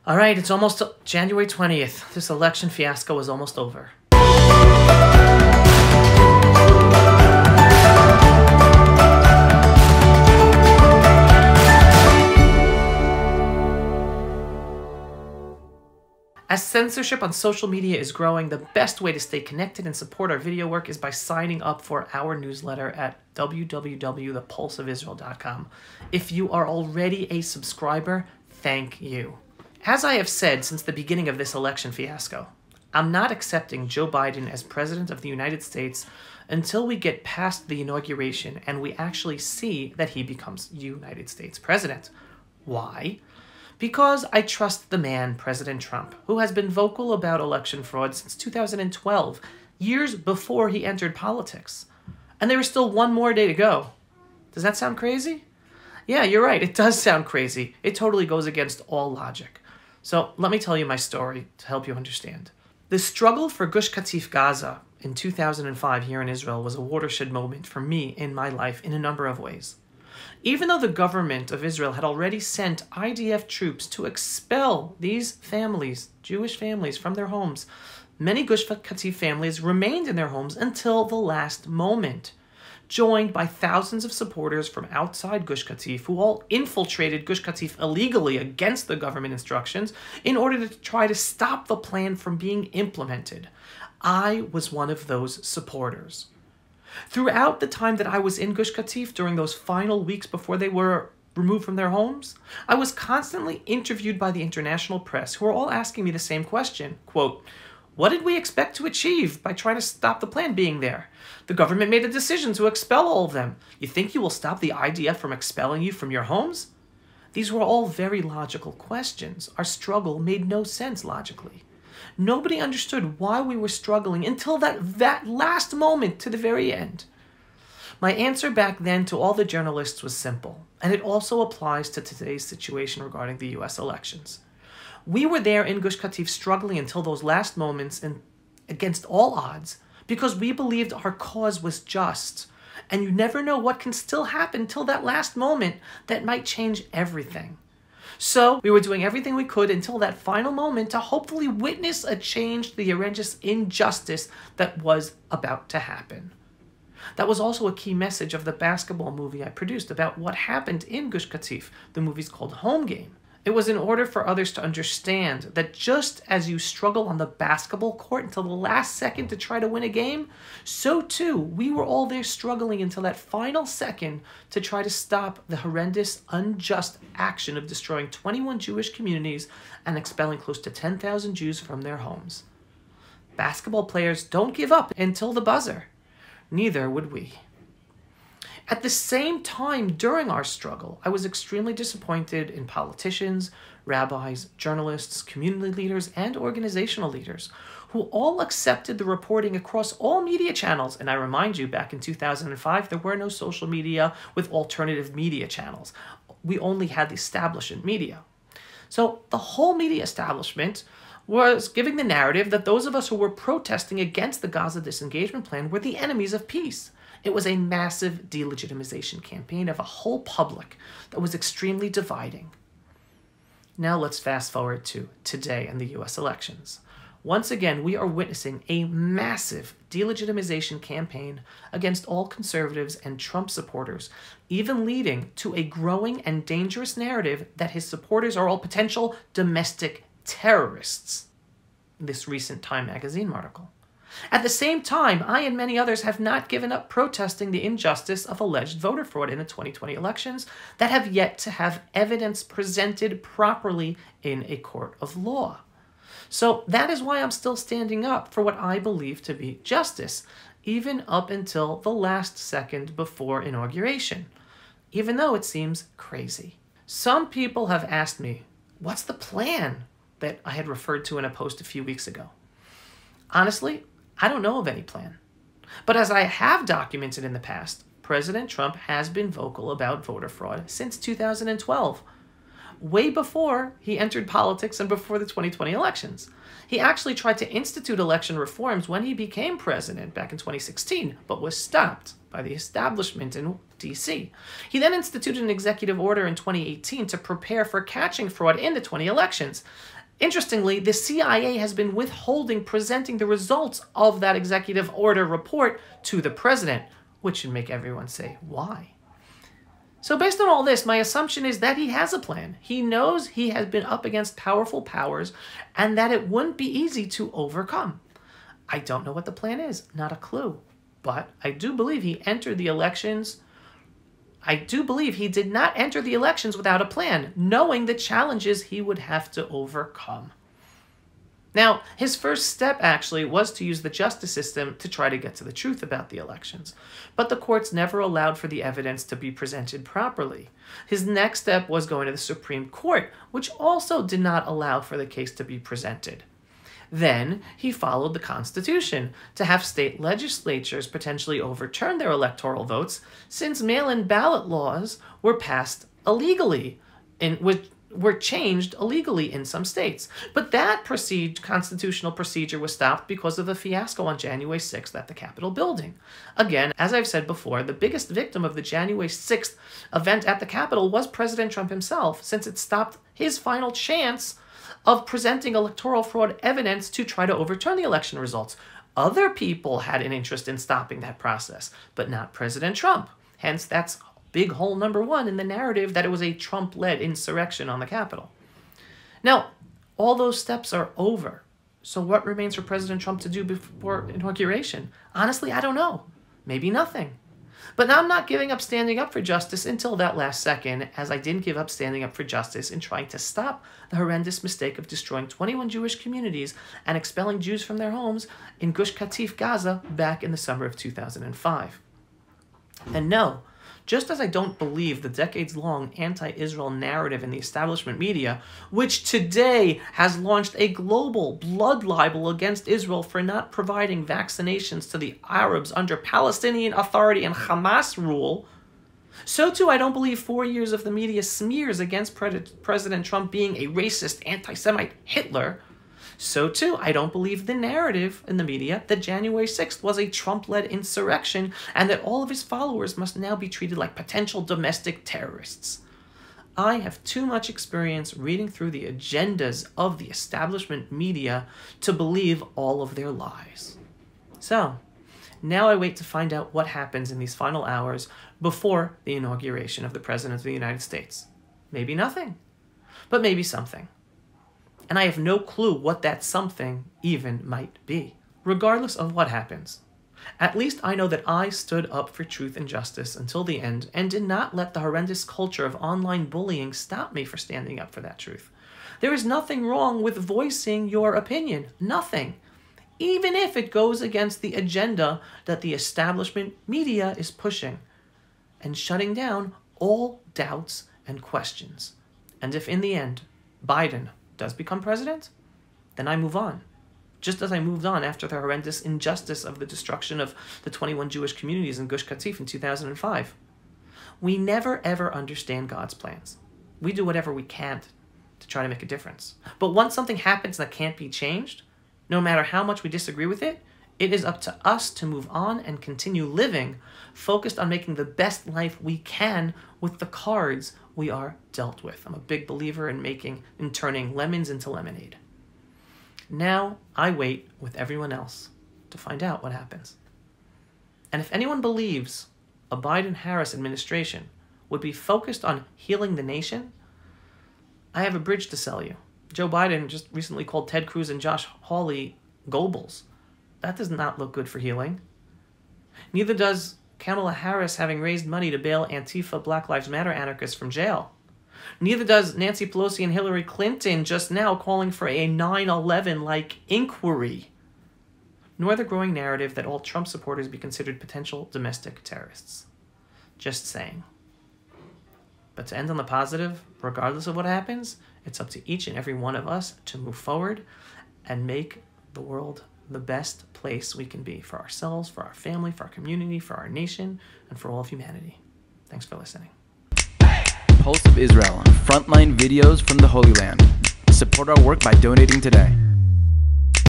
All right, it's almost January 20th. This election fiasco is almost over. As censorship on social media is growing, the best way to stay connected and support our video work is by signing up for our newsletter at www.thepulseofisrael.com. If you are already a subscriber, thank you. As I have said since the beginning of this election fiasco, I'm not accepting Joe Biden as President of the United States until we get past the inauguration and we actually see that he becomes United States President. Why? Because I trust the man, President Trump, who has been vocal about election fraud since 2012, years before he entered politics. And there is still one more day to go. Does that sound crazy? Yeah, you're right, it does sound crazy. It totally goes against all logic. So let me tell you my story to help you understand. The struggle for Gush Katif Gaza in 2005 here in Israel was a watershed moment for me in my life in a number of ways. Even though the government of Israel had already sent IDF troops to expel these families, Jewish families, from their homes, many Gush Katif families remained in their homes until the last moment, joined by thousands of supporters from outside Gush Katif who all infiltrated Gush Katif illegally against the government instructions in order to try to stop the plan from being implemented. I was one of those supporters. Throughout the time that I was in Gush Katif during those final weeks before they were removed from their homes, I was constantly interviewed by the international press who were all asking me the same question, quote, "What did we expect to achieve by trying to stop the plan being there? The government made a decision to expel all of them. You think you will stop the IDF from expelling you from your homes?" These were all very logical questions. Our struggle made no sense logically. Nobody understood why we were struggling until that last moment to the very end. My answer back then to all the journalists was simple, and it also applies to today's situation regarding the US elections. We were there in Gush Katif struggling until those last moments and against all odds because we believed our cause was just. And you never know what can still happen till that last moment that might change everything. So we were doing everything we could until that final moment to hopefully witness a change to the horrendous injustice that was about to happen. That was also a key message of the basketball movie I produced about what happened in Gush Katif. The movie's called Home Game. It was in order for others to understand that just as you struggle on the basketball court until the last second to try to win a game, so too we were all there struggling until that final second to try to stop the horrendous, unjust action of destroying 21 Jewish communities and expelling close to 10,000 Jews from their homes. Basketball players don't give up until the buzzer. Neither would we. At the same time, during our struggle, I was extremely disappointed in politicians, rabbis, journalists, community leaders, and organizational leaders who all accepted the reporting across all media channels. And I remind you, back in 2005, there were no social media with alternative media channels. We only had the establishment media. So the whole media establishment was giving the narrative that those of us who were protesting against the Gaza disengagement plan were the enemies of peace. It was a massive delegitimization campaign of a whole public that was extremely dividing. Now let's fast forward to today and the US elections. Once again, we are witnessing a massive delegitimization campaign against all conservatives and Trump supporters, even leading to a growing and dangerous narrative that his supporters are all potential domestic terrorists. This recent Time magazine article. At the same time, I and many others have not given up protesting the injustice of alleged voter fraud in the 2020 elections that have yet to have evidence presented properly in a court of law. So that is why I'm still standing up for what I believe to be justice, even up until the last second before inauguration, even though it seems crazy. Some people have asked me, what's the plan that I had referred to in a post a few weeks ago? Honestly, I don't know of any plan. But as I have documented in the past, President Trump has been vocal about voter fraud since 2012. way before he entered politics and before the 2020 elections. He actually tried to institute election reforms when he became president back in 2016, but was stopped by the establishment in D.C. He then instituted an executive order in 2018 to prepare for catching fraud in the 20 elections. Interestingly, the CIA has been withholding presenting the results of that executive order report to the president, which should make everyone say, why? So based on all this, my assumption is that he has a plan. He knows he has been up against powerful powers and that it wouldn't be easy to overcome. I don't know what the plan is, not a clue. But I do believe he entered the elections. I do believe he did not enter the elections without a plan, knowing the challenges he would have to overcome. Now, his first step actually was to use the justice system to try to get to the truth about the elections, but the courts never allowed for the evidence to be presented properly. His next step was going to the Supreme Court, which also did not allow for the case to be presented. Then he followed the Constitution to have state legislatures potentially overturn their electoral votes, since mail-in ballot laws were passed illegally, were changed illegally in some states. But that constitutional procedure was stopped because of the fiasco on January 6th at the Capitol building. Again, as I've said before, the biggest victim of the January 6th event at the Capitol was President Trump himself, since it stopped his final chance of presenting electoral fraud evidence to try to overturn the election results. Other people had an interest in stopping that process, but not President Trump. Hence, that's big hole number one in the narrative that it was a Trump-led insurrection on the Capitol. Now, all those steps are over. So what remains for President Trump to do before inauguration? Honestly, I don't know. Maybe nothing. But I'm not giving up standing up for justice until that last second, as I didn't give up standing up for justice in trying to stop the horrendous mistake of destroying 21 Jewish communities and expelling Jews from their homes in Gush Katif, Gaza, back in the summer of 2005. And no, just as I don't believe the decades-long anti-Israel narrative in the establishment media, which today has launched a global blood libel against Israel for not providing vaccinations to the Arabs under Palestinian Authority and Hamas rule, so too I don't believe 4 years of the media smears against President Trump being a racist, anti-Semite Hitler. So too, I don't believe the narrative in the media that January 6th was a Trump-led insurrection and that all of his followers must now be treated like potential domestic terrorists. I have too much experience reading through the agendas of the establishment media to believe all of their lies. So, now I wait to find out what happens in these final hours before the inauguration of the President of the United States. Maybe nothing, but maybe something. And I have no clue what that something even might be. Regardless of what happens, at least I know that I stood up for truth and justice until the end and did not let the horrendous culture of online bullying stop me from standing up for that truth. There is nothing wrong with voicing your opinion. Nothing. Even if it goes against the agenda that the establishment media is pushing and shutting down all doubts and questions. And if in the end, Biden does become president, then I move on. Just as I moved on after the horrendous injustice of the destruction of the 21 Jewish communities in Gush Katif in 2005. We never ever understand God's plans. We do whatever we can to try to make a difference. But once something happens that can't be changed, no matter how much we disagree with it, it is up to us to move on and continue living, focused on making the best life we can with the cards we are dealt with. I'm a big believer in turning lemons into lemonade. Now I wait with everyone else to find out what happens. And if anyone believes a Biden-Harris administration would be focused on healing the nation, I have a bridge to sell you. Joe Biden just recently called Ted Cruz and Josh Hawley Goebbels. That does not look good for healing. Neither does Kamala Harris having raised money to bail Antifa Black Lives Matter anarchists from jail. Neither does Nancy Pelosi and Hillary Clinton just now calling for a 9/11-like inquiry. Nor the growing narrative that all Trump supporters be considered potential domestic terrorists. Just saying. But to end on the positive, regardless of what happens, it's up to each and every one of us to move forward and make the world the best place we can be for ourselves, for our family, for our community, for our nation, and for all of humanity. Thanks for listening. Pulse of Israel, frontline videos from the Holy Land. Support our work by donating today.